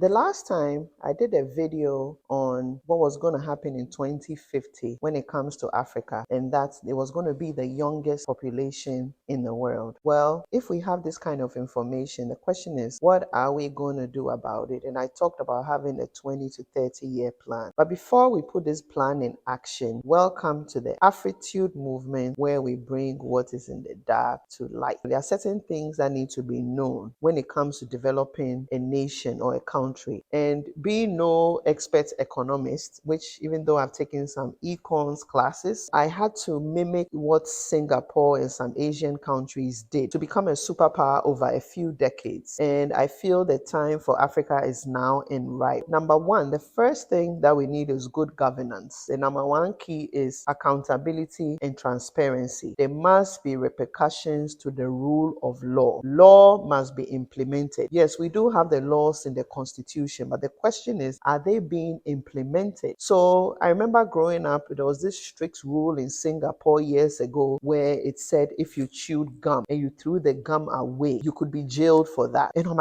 The last time I did a video on what was going to happen in 2050 when it comes to Africa, and that it was going to be the youngest population in the world. Well, if we have this kind of information, the question is, what are we going to do about it? And I talked about having a 20 to 30-year plan. But before we put this plan in action, welcome to the Afritude movement, where we bring what is in the dark to light. There are certain things that need to be known when it comes to developing a nation or a country. And being no expert economist, which even though I've taken some econs classes, I had to mimic what Singapore and some Asian countries did to become a superpower over a few decades. And I feel the time for Africa is now and right. Number one, the first thing that we need is good governance. The number one key is accountability and transparency. There must be repercussions to the rule of law. Law must be implemented. Yes, we do have the laws in the constitution, but the question is, are they being implemented? So I remember growing up, there was this strict rule in Singapore years ago where it said if you chewed gum and you threw the gum away, you could be jailed for that. And oh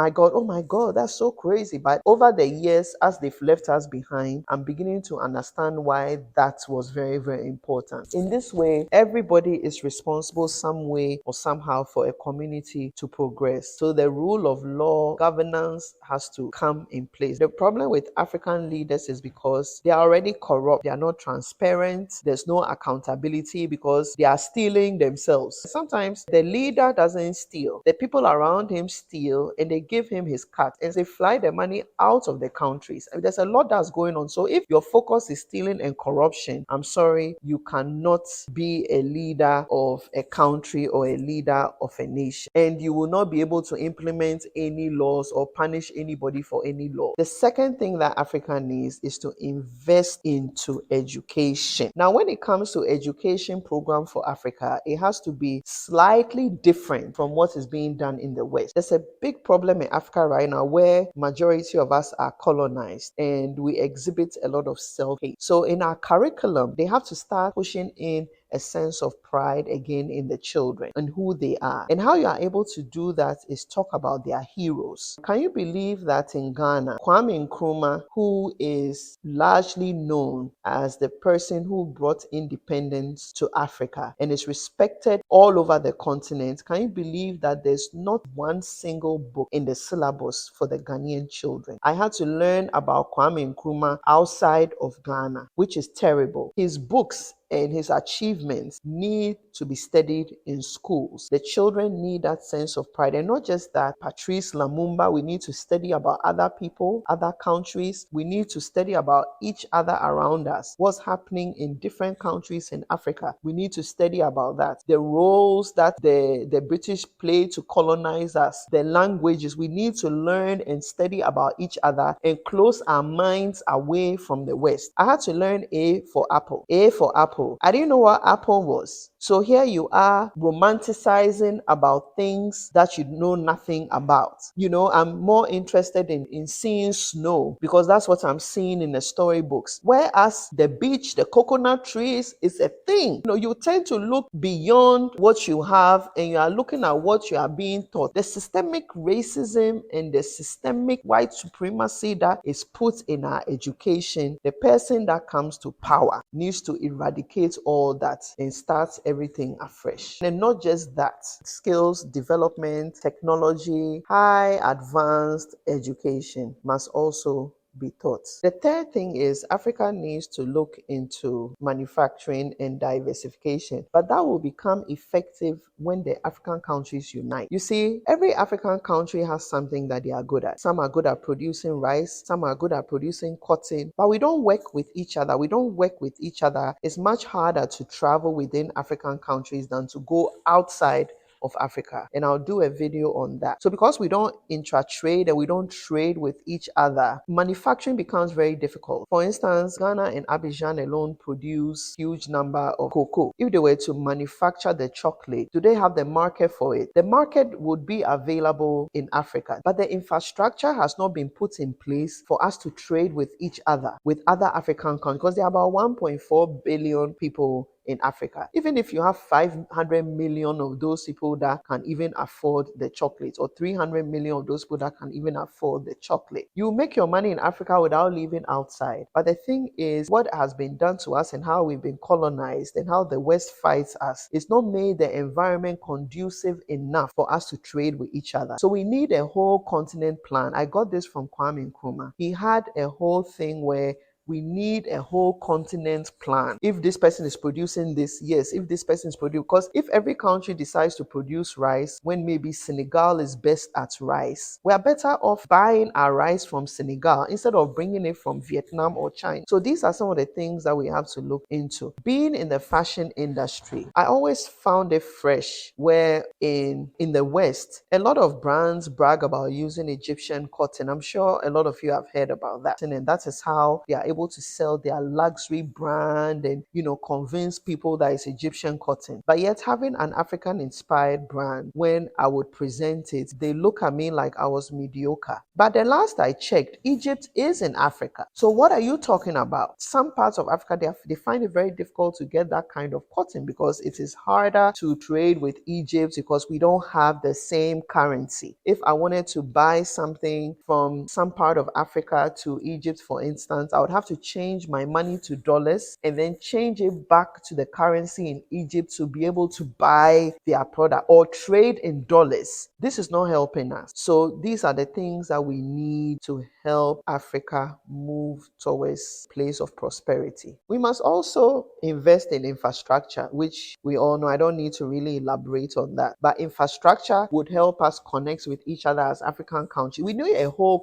my God, that's so crazy. But over the years, as they've left us behind, I'm beginning to understand why that was very, very important. In this way, everybody is responsible some way or somehow for a community to progress. So the rule of law, governance has to come in place. The problem with African leaders is because they are already corrupt, they are not transparent, there's no accountability because they are stealing themselves. Sometimes the leader doesn't steal, the people around him steal, and they give him his cut and they fly the money out of the countries. There's a lot that's going on. So if your focus is stealing and corruption, I'm sorry, you cannot be a leader of a country or a leader of a nation, and you will not be able to implement any laws or punish anybody for any law. The second thing that Africa needs is to invest into education. Now, when it comes to education program for Africa, it has to be slightly different from what is being done in the West. There's a big problem in Africa right now where majority of us are colonized and we exhibit a lot of self-hate. So in our curriculum, they have to start pushing in a sense of pride again in the children and who they are. And how you are able to do that is talk about their heroes. Can you believe that in Ghana, Kwame Nkrumah, who is largely known as the person who brought independence to Africa and is respected all over the continent, can you believe that there's not one single book in the syllabus for the Ghanaian children? I had to learn about Kwame Nkrumah outside of Ghana, which is terrible. His books and his achievements need to be studied in schools. The children need that sense of pride. And not just that, Patrice Lumumba, we need to study about other people, other countries. We need to study about each other around us. What's happening in different countries in Africa. We need to study about that. The roles that the British played to colonize us, the languages. We need to learn and study about each other and close our minds away from the West. I had to learn A for apple. A for apple. I didn't know what apple was. So here you are romanticizing about things that you know nothing about. You know, I'm more interested in seeing snow because that's what I'm seeing in the storybooks. Whereas the beach, the coconut trees is a thing. You know, you tend to look beyond what you have and you are looking at what you are being taught. The systemic racism and the systemic white supremacy that is put in our education, the person that comes to power needs to eradicate all that and start everything afresh. And not just that, skills development, technology, high advanced education must also be taught. The third thing is Africa needs to look into manufacturing and diversification, but that will become effective when the African countries unite. You see, every African country has something that they are good at. Some are good at producing rice, some are good at producing cotton, but we don't work with each other. We don't work with each other. It's much harder to travel within African countries than to go outside of Africa, and I'll do a video on that. So because we don't intra-trade and we don't trade with each other, manufacturing becomes very difficult. For instance, Ghana and Abidjan alone produce huge number of cocoa. If they were to manufacture the chocolate, do they have the market for it? The market would be available in Africa, but the infrastructure has not been put in place for us to trade with each other, with other African countries, because there are about 1.4 billion people in Africa. Even if you have 500 million of those people that can even afford the chocolate, or 300 million of those people that can even afford the chocolate, you make your money in Africa without living outside. But the thing is, what has been done to us and how we've been colonized and how the West fights us, it's not made the environment conducive enough for us to trade with each other. So we need a whole continent plan. I got this from Kwame Nkrumah. He had a whole thing where we need a whole continent plan. If this person is producing this, yes. If this person is producing, because if every country decides to produce rice, when maybe Senegal is best at rice, we are better off buying our rice from Senegal instead of bringing it from Vietnam or China. So these are some of the things that we have to look into. Being in the fashion industry, I always found it fresh where in the West, a lot of brands brag about using Egyptian cotton. I'm sure a lot of you have heard about that. And that is how they are able to sell their luxury brand and, convince people that it's Egyptian cotton. But yet having an African inspired brand, when I would present it, they look at me like I was mediocre. But the last I checked, Egypt is in Africa. So what are you talking about? Some parts of Africa, they find it very difficult to get that kind of cotton because it is harder to trade with Egypt because we don't have the same currency. If I wanted to buy something from some part of Africa to Egypt, for instance, I would have to change my money to dollars and then change it back to the currency in Egypt to be able to buy their product or trade in dollars. This is not helping us. So these are the things that we need to help Africa move towards a place of prosperity. We must also invest in infrastructure, which we all know. I don't need to really elaborate on that. But infrastructure would help us connect with each other as African countries. We need a whole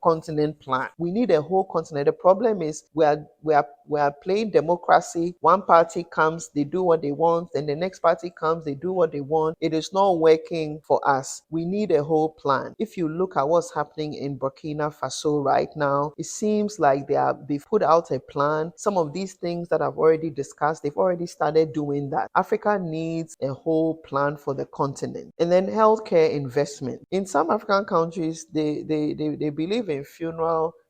continent plan. We need a whole continent. The problem is we are playing democracy. One party comes, they do what they want, then the next party comes, they do what they want. It is not working for us. We need a whole plan. If you look at what's happening in Burkina Faso right now, it seems like they've put out a plan. Some of these things that I've already discussed, they've already started doing that. Africa needs a whole plan for the continent. And then healthcare investment. In some African countries, they believe in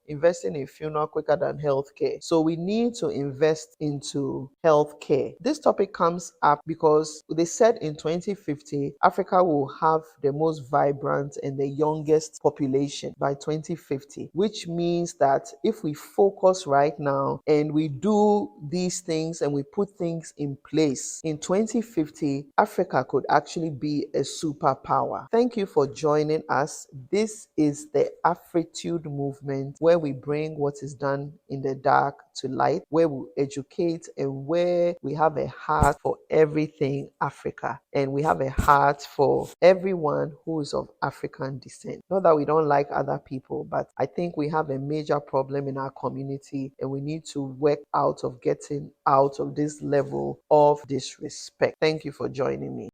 investing in funeral quicker than healthcare. So we need to invest into healthcare. This topic comes up because they said in 2050, Africa will have the most vibrant and the youngest population by 2050, which means that if we focus right now and we do these things and we put things in place, in 2050, Africa could actually be a superpower. Thank you for joining us. This is the Afritude movement, where we bring what is done in the dark to light, where we educate, and where we have a heart for everything Africa. And we have a heart for everyone who is of African descent. Not that we don't like other people, but I think we have a major problem in our community, and we need to work out of getting out of this level of disrespect. Thank you for joining me.